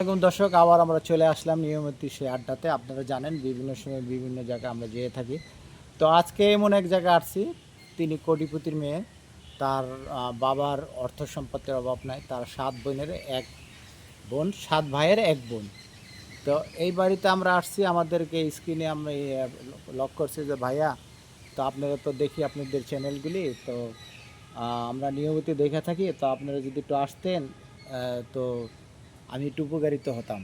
এখন দর্শক আবার আমরা চলে আসলাম নিয়মিত সেই আড্ডাতে। আপনারা জানেন বিভিন্ন সময় বিভিন্ন জায়গায় আমরা যেয়ে থাকি। তো আজকে এমন এক জায়গায় আসছি, তিনি কোটিপতির মেয়ে। তার বাবার অর্থ সম্পত্তির অভাব নাই। তার ৭ বোনের ১ বোন, ৭ ভাইয়ের ১ বোন। তো এই বাড়িতে আমরা আসছি, আমাদেরকে স্ক্রিনে আমরা লক্ষ্য করছি যে ভাইয়া, তো আপনারা তো দেখি আপনাদের চ্যানেলগুলি, তো আমরা নিয়মিত দেখে থাকি। তো আপনারা যদি একটু আসতেন তো আমি একটু উপকারিত হতাম।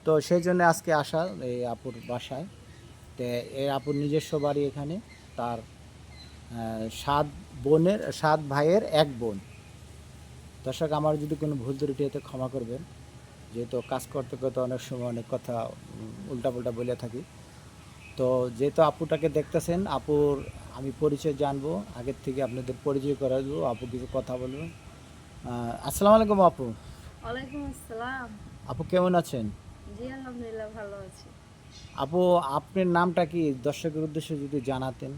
তো সেই জন্য আজকে আসা এই আপুর বাসায়। তো এই আপুর নিজস্ব বাড়ি এখানে। তার ৭ ভাইয়ের ১ বোন। দর্শক আমার যদি কোনো ভুল ত্রুটি হতে ক্ষমা করবেন, যেহেতু কাজ করতে করতে অনেক সময় অনেক কথা উল্টাপাল্টা বলে থাকি। তো যেহেতু আপুটাকে দেখতেছেন, আপুর আমি পরিচয় জানবো, আগের থেকে আপনাদের পরিচয় করে দেবো। আপু কিছু কথা বলবেন। আসসালামু আলাইকুম আপু। ওয়ালাইকুম আসসালাম। আপু কেমন আছেন? জি আলহামদুলিল্লাহ ভালো আছি। আপু, আপনার নামটা কি দর্শকের উদ্দেশ্যে যদি জানাতেন?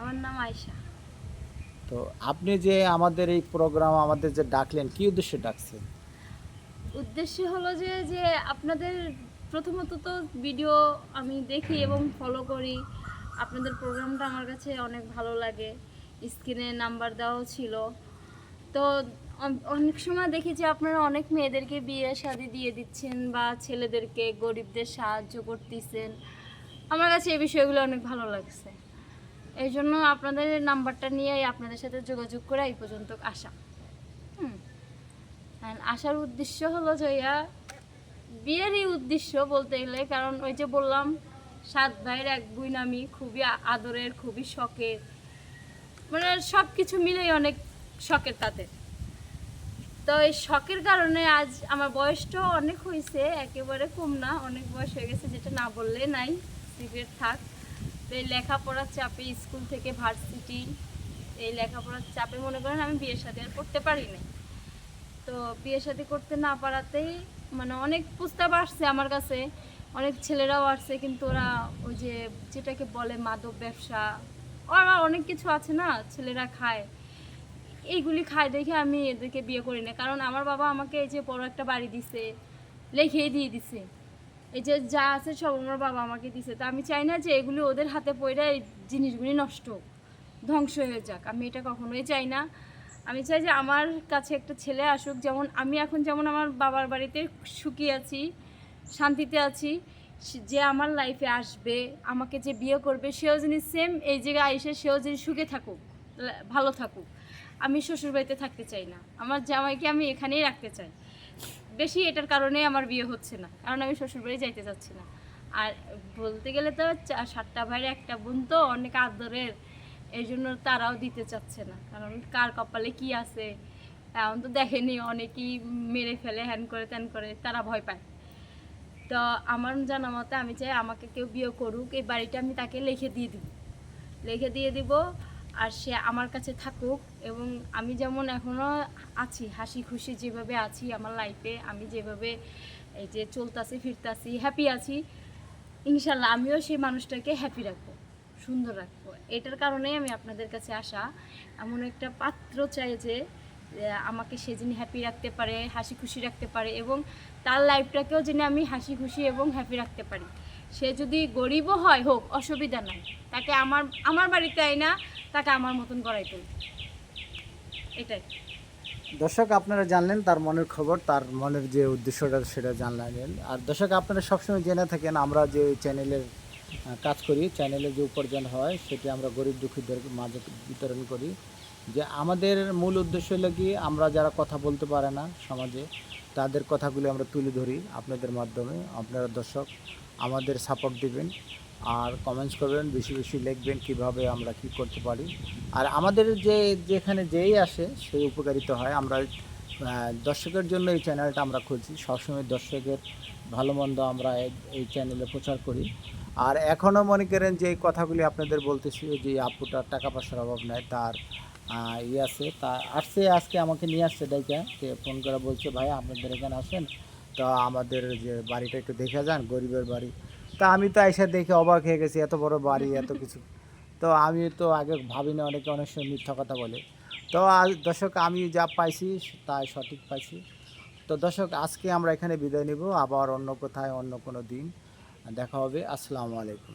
আমার নাম আয়শা। তো আপনি যে আমাদের এই প্রোগ্রাম আমাদের যে ডাকলেন, কি উদ্দেশ্যে ডাকছেন? উদ্দেশ্য হলো যে যে আপনাদের প্রথমত তো ভিডিও আমি দেখি এবং ফলো করি। আপনাদের প্রোগ্রামটা আমার কাছে অনেক ভালো লাগে। স্ক্রিনে নাম্বার দেওয়াও ছিল। তো অনেক সময় দেখি যে আপনারা অনেক মেয়েদেরকে বিয়ে শাদী দিয়ে দিচ্ছেন বা ছেলেদেরকে গরিবদের সাহায্য করতেছেন। আমার কাছে এই বিষয়গুলো অনেক ভালো লাগছে। এই জন্য আপনাদের নাম্বারটা নিয়ে আপনাদের সাথে যোগাযোগ করে এই পর্যন্ত আসা। হুম। আসার উদ্দেশ্য হলো জয়া, বিয়েরই উদ্দেশ্য বলতে গেলে, কারণ ওই যে বললাম ৭ ভাইয়ের ১ বোন, আমি খুবই আদরের, খুবই শখের, মানে সব কিছু মিলেই অনেক শখের তাদের। তো এই শখের কারণে আজ আমার বয়সটাও অনেক হয়েছে, একেবারে কম না, অনেক বয়স হয়ে গেছে, যেটা না বললে নাই, সিক্রেট থাক। তো এই লেখাপড়ার চাপে, স্কুল থেকে ভার্সিটি, এই লেখাপড়ার চাপে মনে করেন আমি বিয়ের সাথে আর করতে পারি না। তো বিয়ে শাদী করতে না পারাতেই মানে অনেক প্রস্তাব আসছে আমার কাছে, অনেক ছেলেরাও আসছে, কিন্তু ওরা ওই যে যেটাকে বলে মাদক ব্যবসা, ওরা অনেক কিছু আছে না ছেলেরা খায়, এইগুলি খায় দেখে আমি এদেরকে বিয়ে করি না। কারণ আমার বাবা আমাকে এই যে বড় একটা বাড়ি দিছে, লিখিয়ে দিয়ে দিছে, এই যে যা আছে সব আমার বাবা আমাকে দিছে। তো আমি চাই না যে এগুলি ওদের হাতে পড়ে এই জিনিসগুলি নষ্ট হোক, ধ্বংস হয়ে যাক, আমি এটা কখনোই চাই না। আমি চাই যে আমার কাছে একটা ছেলে আসুক, যেমন আমি এখন যেমন আমার বাবার বাড়িতে সুখী আছি, শান্তিতে আছি, যে আমার লাইফে আসবে, আমাকে যে বিয়ে করবে, সেও যিনি সেম এই জায়গায় এসে সেও যিনি সুখে থাকুক, ভালো থাকুক। আমি শ্বশুরবাড়িতে থাকতে চাই না, আমার জামাইকে আমি এখানেই রাখতে চাই। বেশি এটার কারণে আমার বিয়ে হচ্ছে না, কারণ আমি শ্বশুরবাড়ি যাইতে চাচ্ছি না। আর বলতে গেলে তো ৭টা ভাইয়ের ১টা বোন তো অনেক আদরের, এই জন্য তারাও দিতে চাচ্ছে না, কারণ কার কপালে কি আছে এখন তো দেখেনি, অনেকেই মেরে ফেলে, হ্যান করে ত্যান করে, তারা ভয় পায়। তো আমার জানা মতে আমি চাই আমাকে কেউ বিয়ে করুক, এই বাড়িটা আমি তাকে লিখে দিয়ে দিব, আর সে আমার কাছে থাকুক। এবং আমি যেমন এখনও আছি হাসি খুশি, যেভাবে আছি আমার লাইফে, আমি যেভাবে এই যে চলতাছি ফিরতাছি হ্যাপি আছি, ইনশাল্লাহ আমিও সেই মানুষটাকে হ্যাপি রাখবো, সুন্দর রাখবো। এটার কারণেই আমি আপনাদের কাছে আসা। এমন একটা পাত্র চাই যে আমাকে সে যিনি হ্যাপি রাখতে পারে, হাসি খুশি রাখতে পারে, এবং তার লাইফটাকেও যিনি আমি হাসি খুশি এবং হ্যাপি রাখতে পারি। সে যদি গরিবও হয় হোক, অসুবিধা নাই, তাকে আমার আমার বাড়িতে আইনা তাকে আমার মতন করাই তুলি, এটাই। দর্শক আপনারা জানলেন তার মনের খবর, তার মনের যে উদ্দেশ্যটা সেটা জানলেন। আর দর্শক আপনারা সবসময় জেনে থাকেন আমরা যে চ্যানেলের কাজ করি, চ্যানেলে যে উপার্জন হয় সেটি আমরা গরিব দুঃখীদের মাঝে বিতরণ করি। যে আমাদের মূল উদ্দেশ্য হলো কি, আমরা যারা কথা বলতে পারে না সমাজে, তাদের কথাগুলি আমরা তুলে ধরি আপনাদের মাধ্যমে। আপনারা দর্শক আমাদের সাপোর্ট দিবেন আর কমেন্টস করবেন, বেশি বেশি লিখবেন কীভাবে আমরা কী করতে পারি। আর আমাদের যে যেখানে যেই আসে সেই উপকারিত হয়। আমরা দর্শকের জন্য এই চ্যানেলটা আমরা খুলছি, সবসময় দর্শকের ভালো মন্দ আমরা এই চ্যানেলে প্রচার করি। আর এখনও মনে করেন যে এই কথাগুলি আপনাদের বলতেছি, যে আপুটার টাকা পয়সার অভাব নাই, তার ইয়ে আছে, তা আসছে আজকে আমাকে নিয়ে আসছে ডাইকা, যে ফোন করে বলছে ভাই আপনাদের এখানে আসেন, তো আমাদের যে বাড়িটা একটু দেখে যান, গরিবের বাড়ি। তা আমি তো এসে দেখে অবাক হয়ে গেছি, এত বড় বাড়ি, এত কিছু। তো আমি তো আগে ভাবিনি, অনেকে অনেক সময় মিথ্যা কথা বলে। তো দর্শক আমি যা পাইছি তাই সঠিক পাইছি। তো দর্শক আজকে আমরা এখানে বিদায় নিব, আবার অন্য কোথায় অন্য কোনো দিন দেখা হবে। আসসালামু আলাইকুম।